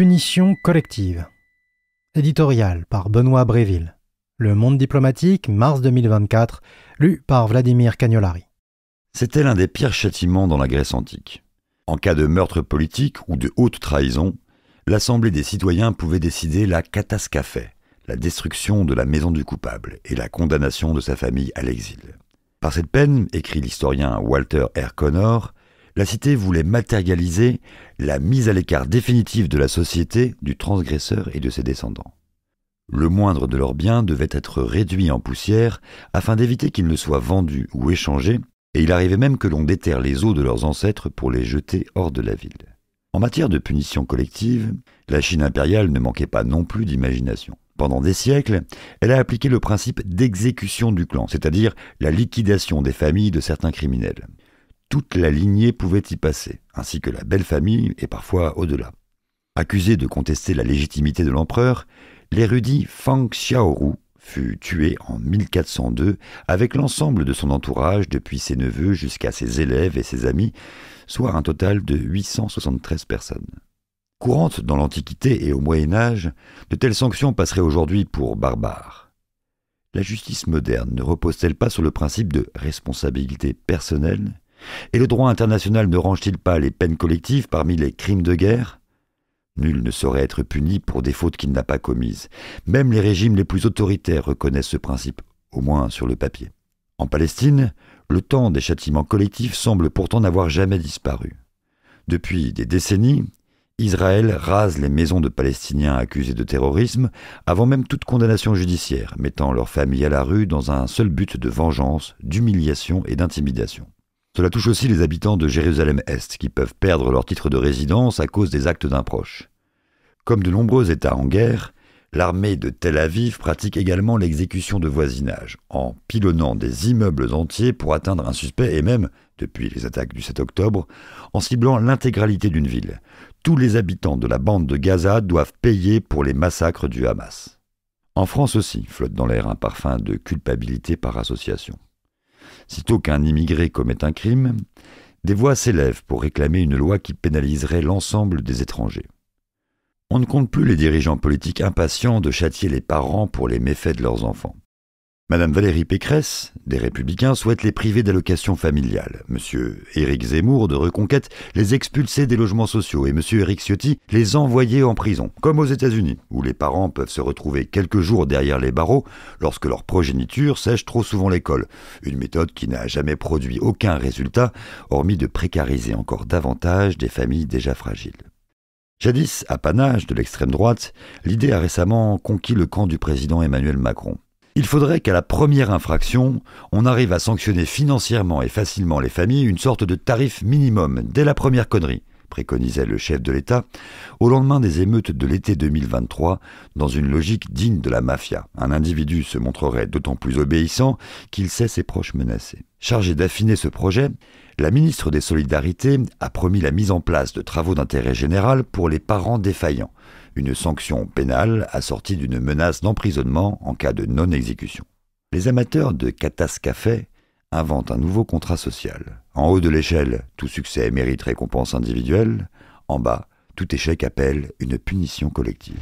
Punition collective. Éditorial par Benoît Bréville. Le Monde diplomatique, mars 2024, lu par Vladimir Cagnolari. C'était l'un des pires châtiments dans la Grèce antique. En cas de meurtre politique ou de haute trahison, l'Assemblée des citoyens pouvait décider la kataskaphé, la destruction de la maison du coupable et la condamnation de sa famille à l'exil. Par cette peine, écrit l'historien Walter R. Connor, la cité voulait matérialiser la mise à l'écart définitive de la société du transgresseur et de ses descendants. Le moindre de leurs biens devait être réduit en poussière afin d'éviter qu'ils ne soient vendus ou échangés, et il arrivait même que l'on déterre les os de leurs ancêtres pour les jeter hors de la ville. En matière de punition collective, la Chine impériale ne manquait pas non plus d'imagination. Pendant des siècles, elle a appliqué le principe d'exécution du clan, c'est-à-dire la liquidation des familles de certains criminels. Toute la lignée pouvait y passer, ainsi que la belle famille et parfois au-delà. Accusé de contester la légitimité de l'empereur, l'érudit Fang Xiaoru fut tué en 1402 avec l'ensemble de son entourage depuis ses neveux jusqu'à ses élèves et ses amis, soit un total de 873 personnes. Courantes dans l'Antiquité et au Moyen-Âge, de telles sanctions passeraient aujourd'hui pour barbares. La justice moderne ne repose-t-elle pas sur le principe de responsabilité personnelle ? Et le droit international ne range-t-il pas les peines collectives parmi les crimes de guerre ? Nul ne saurait être puni pour des fautes qu'il n'a pas commises. Même les régimes les plus autoritaires reconnaissent ce principe, au moins sur le papier. En Palestine, le temps des châtiments collectifs semble pourtant n'avoir jamais disparu. Depuis des décennies, Israël rase les maisons de Palestiniens accusés de terrorisme avant même toute condamnation judiciaire, mettant leurs familles à la rue dans un seul but de vengeance, d'humiliation et d'intimidation. Cela touche aussi les habitants de Jérusalem-Est qui peuvent perdre leur titre de résidence à cause des actes d'un proche. Comme de nombreux États en guerre, l'armée de Tel Aviv pratique également l'exécution de voisinage, en pilonnant des immeubles entiers pour atteindre un suspect et même, depuis les attaques du 7 octobre, en ciblant l'intégralité d'une ville. Tous les habitants de la bande de Gaza doivent payer pour les massacres du Hamas. En France aussi flotte dans l'air un parfum de culpabilité par association. Sitôt qu'un immigré commet un crime, des voix s'élèvent pour réclamer une loi qui pénaliserait l'ensemble des étrangers. On ne compte plus les dirigeants politiques impatients de châtier les parents pour les méfaits de leurs enfants. Madame Valérie Pécresse, des Républicains, souhaite les priver d'allocations familiales. Monsieur Éric Zemmour, de Reconquête, les expulser des logements sociaux. Et monsieur Éric Ciotti, les envoyer en prison, comme aux États-Unis, où les parents peuvent se retrouver quelques jours derrière les barreaux lorsque leur progéniture sèche trop souvent l'école. Une méthode qui n'a jamais produit aucun résultat, hormis de précariser encore davantage des familles déjà fragiles. Jadis, apanage de l'extrême droite, l'idée a récemment conquis le camp du président Emmanuel Macron. Il faudrait qu'à la première infraction, on arrive à sanctionner financièrement et facilement les familles une sorte de tarif minimum dès la première connerie, préconisait le chef de l'État, au lendemain des émeutes de l'été 2023, dans une logique digne de la mafia. Un individu se montrerait d'autant plus obéissant qu'il sait ses proches menacés. Chargée d'affiner ce projet, la ministre des Solidarités a promis la mise en place de travaux d'intérêt général pour les parents défaillants, une sanction pénale assortie d'une menace d'emprisonnement en cas de non-exécution. Les amateurs de kataskaphé inventent un nouveau contrat social. En haut de l'échelle, tout succès mérite récompense individuelle. En bas, tout échec appelle une punition collective.